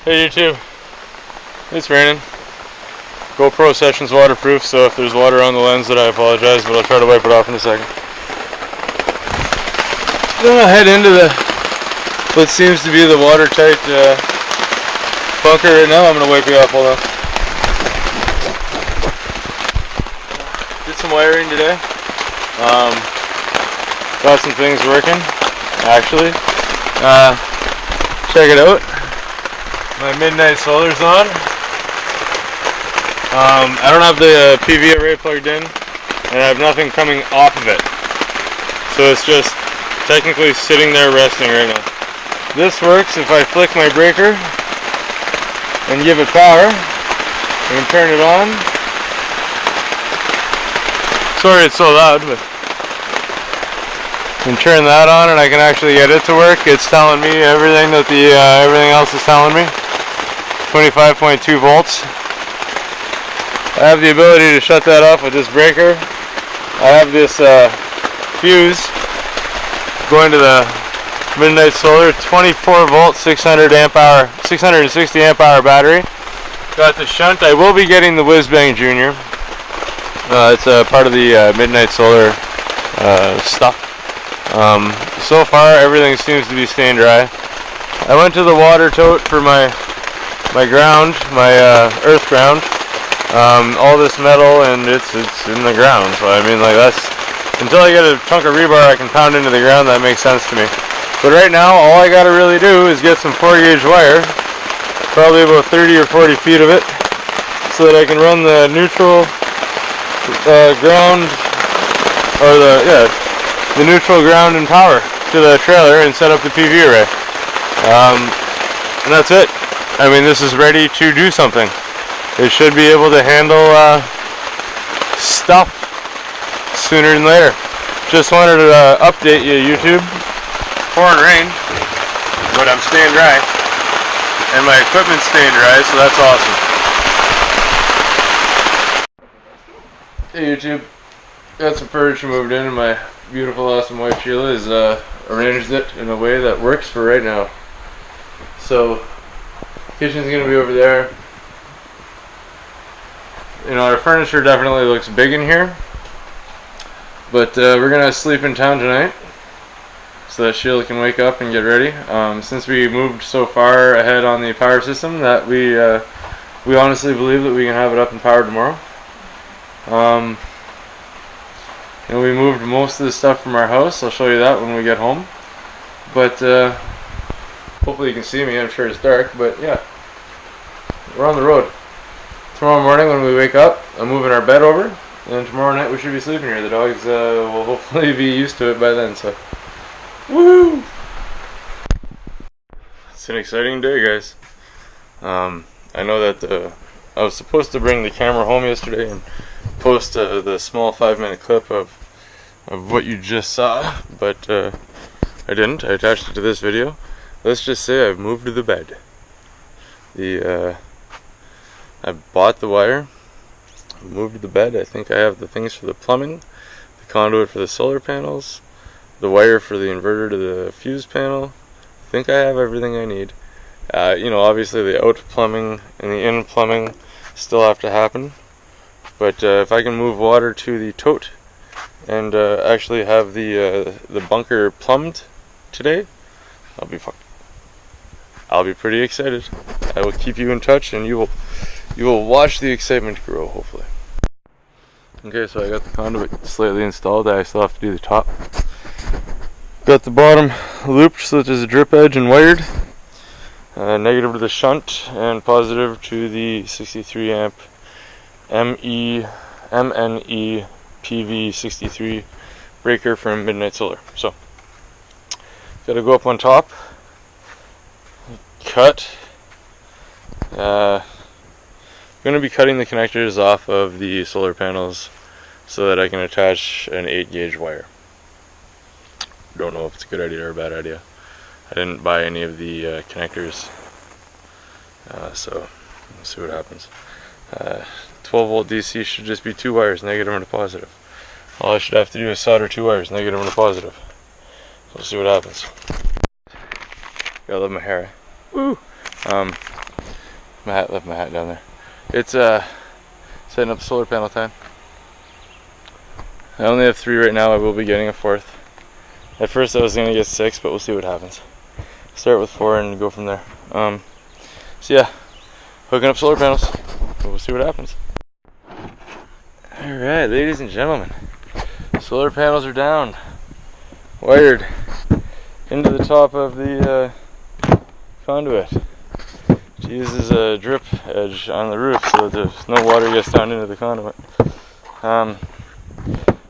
Hey YouTube, it's raining. GoPro Session's waterproof, so if there's water on the lens, that I apologize, but I'll try to wipe it off in a second. Then I'll head into what seems to be the watertight bunker right now. I'm going to wipe it off, hold on. Did some wiring today. Got some things working, actually. Check it out. My Midnight Solar's on. I don't have the PV array plugged in, and I have nothing coming off of it. So it's just technically sitting there resting right now. This works if I flick my breaker and give it power and turn it on. Sorry it's so loud, but and turn that on and I can actually get it to work. It's telling me everything that everything else is telling me. 25.2 volts. I have the ability to shut that off with this breaker. I have this fuse going to the Midnight Solar, 24 volt, 660 amp hour battery. Got the shunt. I will be getting the Whizbang Junior. It's a part of the Midnight Solar stuff. So far everything seems to be staying dry. I went to the water tote for my ground, my earth ground. All this metal and it's in the ground, so I mean, like, that's until I get a chunk of rebar I can pound into the ground. That makes sense to me. But right now all I gotta really do is get some 4-gauge wire, probably about 30 or 40 feet of it, so that I can run the neutral ground, or the neutral ground and power to the trailer and set up the PV array. And that's it. I mean, this is ready to do something. It should be able to handle stuff sooner than later. Just wanted to update you, YouTube. Pouring rain, but I'm staying dry, and my equipment's staying dry, so that's awesome. Hey YouTube, got some furniture moved in, and my beautiful, awesome wife Sheila has arranged it in a way that works for right now. So, kitchen's gonna be over there. You know, our furniture definitely looks big in here, but we're gonna sleep in town tonight so that Sheila can wake up and get ready. Since we moved so far ahead on the power system, that we honestly believe that we can have it up and powered tomorrow. And we moved most of the stuff from our house. I'll show you that when we get home. But hopefully you can see me. I'm sure it's dark, but yeah, we're on the road. Tomorrow morning when we wake up, I'm moving our bed over, and tomorrow night we should be sleeping here. The dogs will hopefully be used to it by then, so woo! It's an exciting day, guys. I know that I was supposed to bring the camera home yesterday and post the small 5-minute clip of what you just saw, but I didn't. I attached it to this video. Let's just say I've moved to the bed. I bought the wire, moved to the bed. I think I have the things for the plumbing, the conduit for the solar panels, the wire for the inverter to the fuse panel. I think I have everything I need. You know, obviously the out plumbing and the in plumbing still have to happen, but if I can move water to the tote and actually have the bunker plumbed today, I'll be pretty excited. I will keep you in touch, and you will watch the excitement grow, hopefully. Okay, so I got the conduit slightly installed. I still have to do the top. Got the bottom looped so that there's a drip edge and wired. Negative to the shunt and positive to the 63 amp MNE PV63 breaker from Midnight Solar. So, gotta go up on top, cut. I'm going to be cutting the connectors off of the solar panels so that I can attach an 8-gauge wire. Don't know if it's a good idea or a bad idea. I didn't buy any of the connectors, so we'll see what happens. 12 volt DC should just be 2 wires, negative and a positive. All I should have to do is solder 2 wires, negative and a positive. We'll see what happens. Gotta love my hair. Woo! Left my hat down there. It's setting up solar panel time. I only have 3 right now. I will be getting a 4th. At first I was gonna get 6, but we'll see what happens. Start with 4 and go from there. So yeah, hooking up solar panels. We'll see what happens. Alright, ladies and gentlemen, solar panels are down, wired into the top of the conduit. It uses a drip edge on the roof so that no water gets down into the conduit.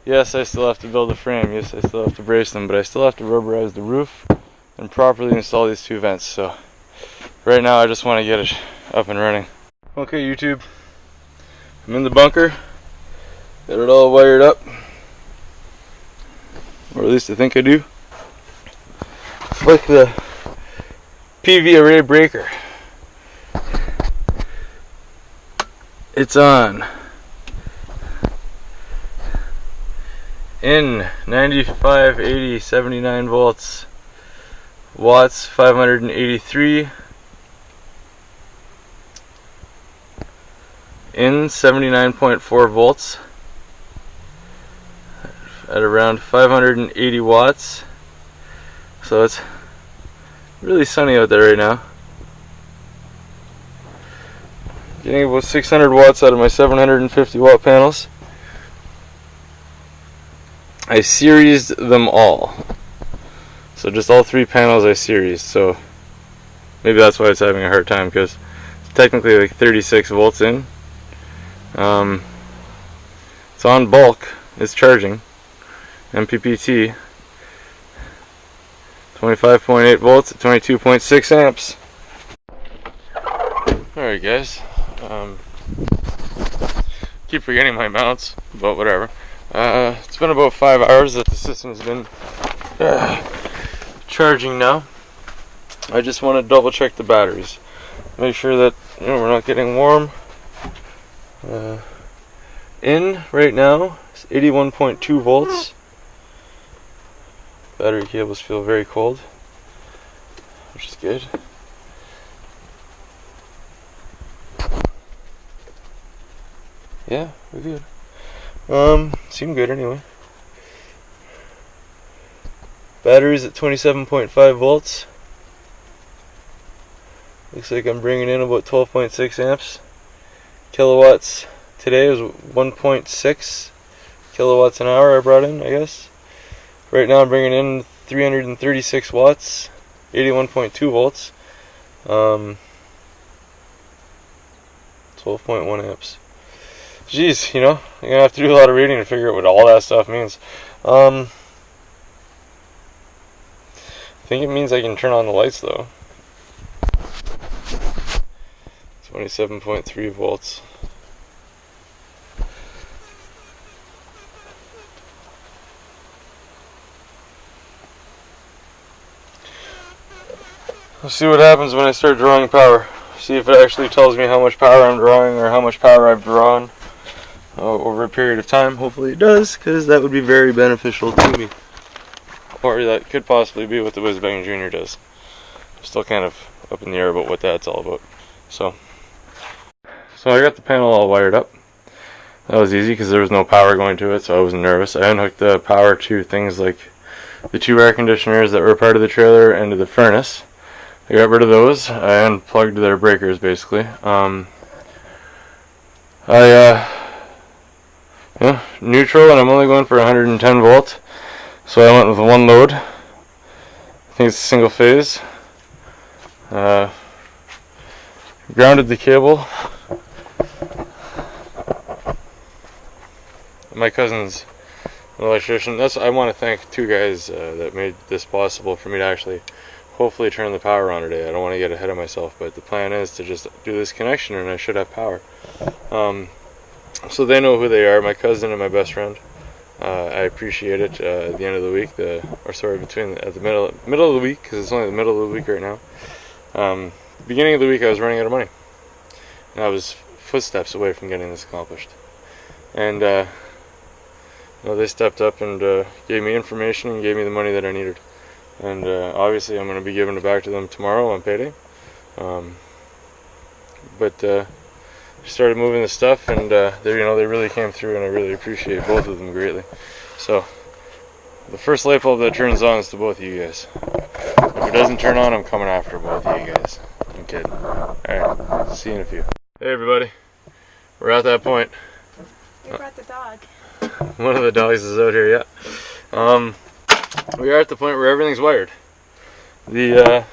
Yes, I still have to build a frame. Yes, I still have to brace them, but I still have to rubberize the roof and properly install these 2 vents. So right now I just want to get it up and running. Okay, YouTube, I'm in the bunker. Got it all wired up, or at least I think I do. Flick the PV array breaker. It's on. In 95, 80, 79 volts. Watts 583. In 79.4 volts. At around 580 watts. So it's really sunny out there right now. Getting about 600 watts out of my 750 watt panels. I seriesed them all. So just all 3 panels I seriesed. So maybe that's why it's having a hard time, because it's technically like 36 volts in. It's on bulk. It's charging. MPPT. 25.8 volts at 22.6 amps. Alright guys, keep forgetting my mounts, but whatever. It's been about 5 hours that the system's been charging now. I just want to double check the batteries. Make sure that we're not getting warm. In right now is 81.2 volts. Battery cables feel very cold, which is good. Yeah, we're good. Seem good anyway. Batteries at 27.5 volts. Looks like I'm bringing in about 12.6 amps. Kilowatts today is 1.6 kilowatts an hour I brought in, I guess. Right now I'm bringing in 336 watts, 81.2 volts, 12.1 amps. Jeez, I'm gonna have to do a lot of reading to figure out what all that stuff means. I think it means I can turn on the lights though. 27.3 volts. We'll see what happens when I start drawing power. See if it actually tells me how much power I'm drawing or how much power I've drawn over a period of time. Hopefully it does, because that would be very beneficial to me. Or that could possibly be what the Whizbang Jr. does. I'm still kind of up in the air about what that's all about. So I got the panel all wired up. That was easy because there was no power going to it, so I wasn't nervous. I unhooked the power to things like the 2 air conditioners that were part of the trailer and to the furnace. I got rid of those. I unplugged their breakers basically. Neutral, and I'm only going for 110 volts. So I went with 1 load. I think it's single phase. Grounded the cable. My cousin's an electrician. I want to thank 2 guys that made this possible for me to actually hopefully turn the power on today. I don't want to get ahead of myself, but the plan is to just do this connection and I should have power. So they know who they are, my cousin and my best friend. I appreciate it. At the end of the week, at the middle of the week, because it's only the middle of the week right now. Beginning of the week I was running out of money, and I was footsteps away from getting this accomplished. And they stepped up and gave me information and gave me the money that I needed. And obviously I'm going to be giving it back to them tomorrow on payday. but started moving the stuff, and they really came through, and I really appreciate both of them greatly. So the first light bulb that turns on is to both of you guys. If it doesn't turn on, I'm coming after both of you guys. I'm kidding. Alright, see you in a few. Hey everybody, we're at that point. We brought the dog. One of the dogs is out here, yeah. We are at the point where everything's wired. I'm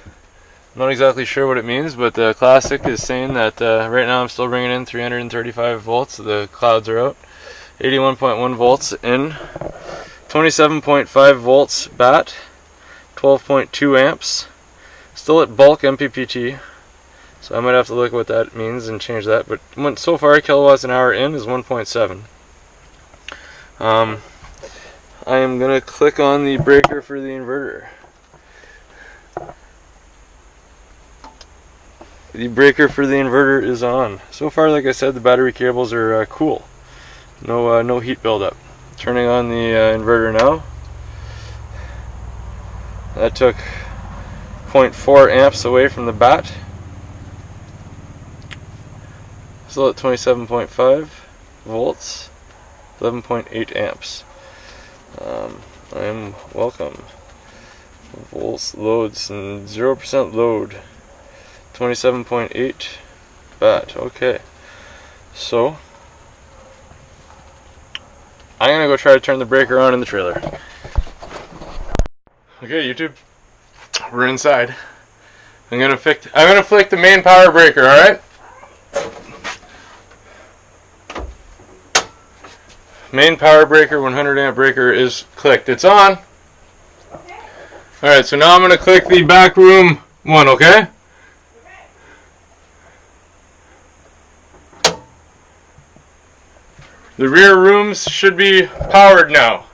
not exactly sure what it means, but the Classic is saying that right now I'm still bringing in 335 volts. The clouds are out. 81.1 volts in. 27.5 volts bat. 12.2 amps. Still at bulk MPPT. So I might have to look at what that means and change that. But so far, kilowatts an hour in is 1.7. I am going to click on the breaker for the inverter. The breaker for the inverter is on. So far, like I said, the battery cables are cool. No heat buildup. Turning on the inverter now. That took 0.4 amps away from the bat. Still at 27.5 volts, 11.8 amps. I am welcome. Volts, loads, and 0% load. 27.8 bat. Okay. So I'm gonna go try to turn the breaker on in the trailer. Okay, YouTube. We're inside. I'm gonna flick the main power breaker, alright? Main power breaker, 100 amp breaker is clicked. It's on. Okay. Alright, so now I'm going to click the back room one, okay? The rear rooms should be powered now.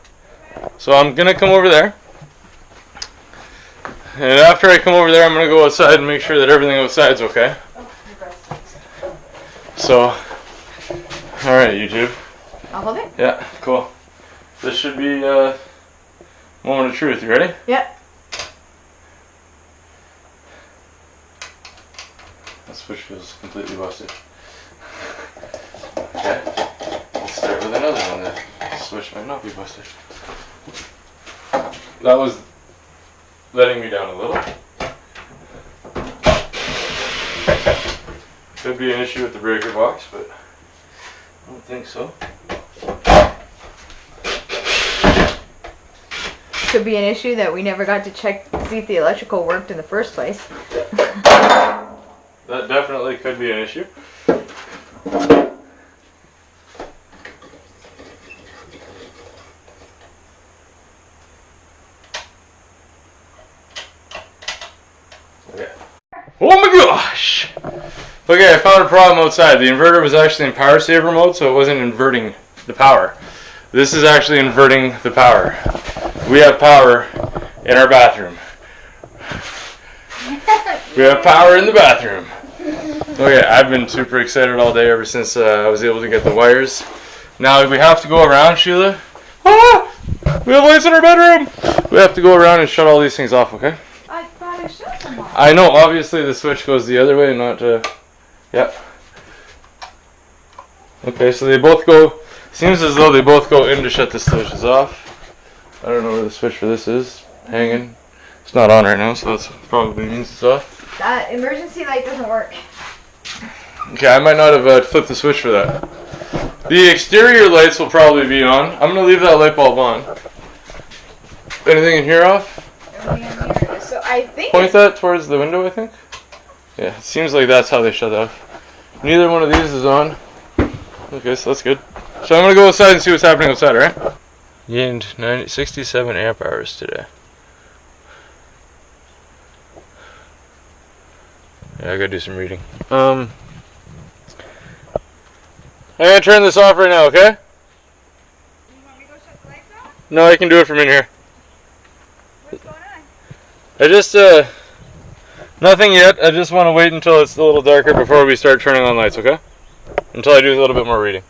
So I'm going to come over there. And after I come over there, I'm going to go outside and make sure that everything outside is okay. So, alright, YouTube. I'll hold it? Yeah, cool. This should be moment of truth. You ready? Yep. That switch feels completely busted. Okay. Let's start with another one that the switch might not be busted. That was letting me down a little. Could be an issue with the breaker box, but I don't think so. Could be an issue that we never got to check to see if the electrical worked in the first place. That definitely could be an issue. Okay. Oh my gosh! Okay, I found a problem outside. The inverter was actually in power saver mode, so it wasn't inverting the power. This is actually inverting the power. We have power in our bathroom. We have power in the bathroom. Okay, I've been super excited all day ever since I was able to get the wires. Now we have to go around, Sheila. Ah! We have lights in our bedroom! We have to go around and shut all these things off, okay? I thought I shut them off. I know, obviously the switch goes the other way, not yep. Okay, so they both go, seems as though they both go in to shut the switches off. I don't know where the switch for this is. Hanging. It's not on right now, so that's probably means it's off. That emergency light doesn't work. Okay, I might not have flipped the switch for that. The exterior lights will probably be on. I'm going to leave that light bulb on. Anything in here off? Everything in here. So I think Point that towards the window, I think. Yeah, it seems like that's how they shut off. Neither one of these is on. Okay, so that's good. So I'm going to go outside and see what's happening outside, alright? Gained 67 amp hours today. Yeah, I gotta do some reading. I'm gonna turn this off right now, okay? You want me to go shut the lights off? No, I can do it from in here. What's going on? I just, nothing yet. I just want to wait until it's a little darker before we start turning on lights, okay? Until I do a little bit more reading.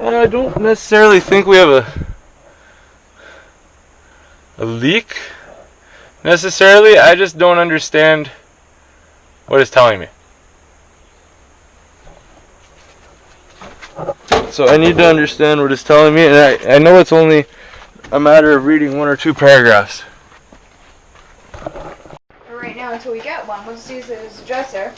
I don't necessarily think we have a leak. necessarily. I just don't understand what it's telling me. So I need to understand what it's telling me, and I know it's only a matter of reading 1 or 2 paragraphs. For right now, until we get one, we'll just use it as a dresser.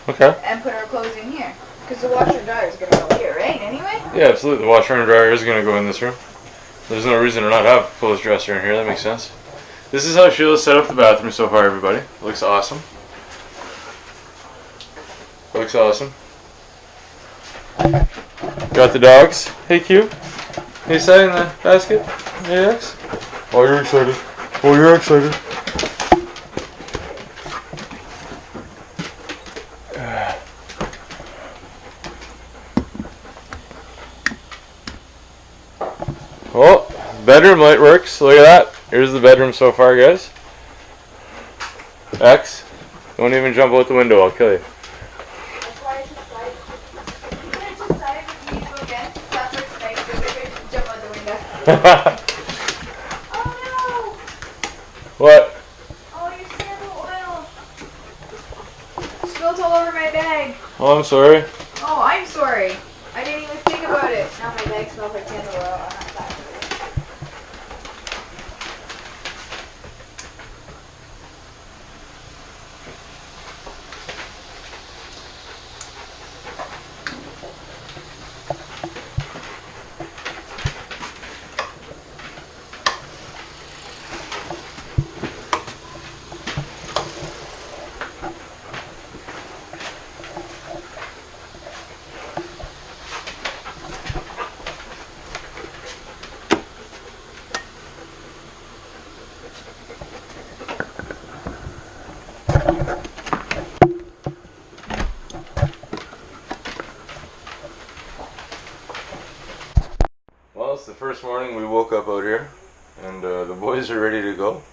Okay. And put our clothes in here. Because the washer and dryer is going to go here, right? Anyway? Yeah, absolutely. The washer and dryer is going to go in this room. There's no reason to not have a clothes dresser in here. That makes sense. This is how Sheila set up the bathroom so far, everybody. Looks awesome. Looks awesome. Got the dogs. Hey, Q. Hey, Sai in the basket. Hey, X. Oh, you're excited. Oh, you're excited. Oh, bedroom light works. Look at that. Here's the bedroom so far, guys. X, don't even jump out the window. I'll kill you. That's why it's inside. Can I just decide if you need to go again? That's what's nice. Just jump out the window. Oh no! What? Oh, you sandal oil. Spilled all over my bag. Oh, I'm sorry. Oh, I'm sorry. I didn't even think about it. Now my bag smells like candle oil. I'm not sorry. Well, it's the first morning we woke up out here, and the boys are ready to go.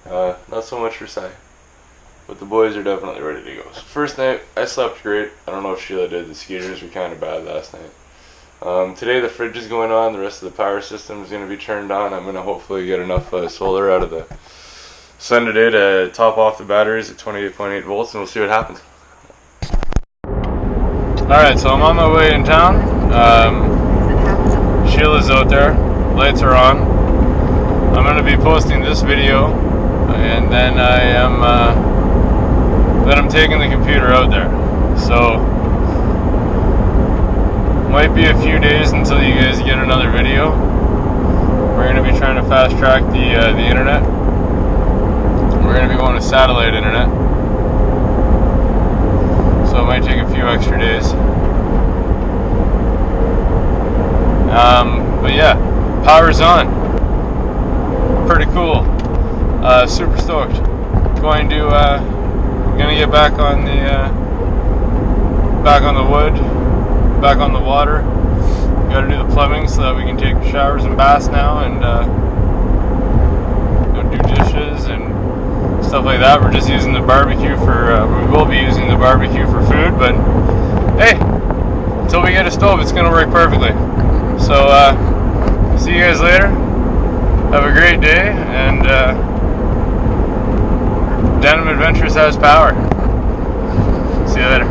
Not so much for Sai, but the boys are definitely ready to go. So first night, I slept great. I don't know if Sheila did. The skeeters were kind of bad last night. Today the fridge is going on. The rest of the power system is going to be turned on. I'm going to hopefully get enough solar out of the sun today to top off the batteries at 28.8 volts, and we'll see what happens. Alright, so I'm on my way in town. Sheila's out there. Lights are on. I'm going to be posting this video, and then I'm taking the computer out there. So might be a few days until you guys get another video. We're going to be trying to fast track the internet. We're going to be going to satellite internet, so it might take a few extra days. But yeah, power's on. Pretty cool. Super stoked. Going to gonna get back on the wood, back on the water. Got to do the plumbing so that we can take showers and baths now, and go do dishes and stuff like that. We're just using the barbecue for. We will be using the barbecue for food, but hey, until we get a stove, it's gonna work perfectly. So see you guys later. Have a great day, and Denim Adventures has power. See you later.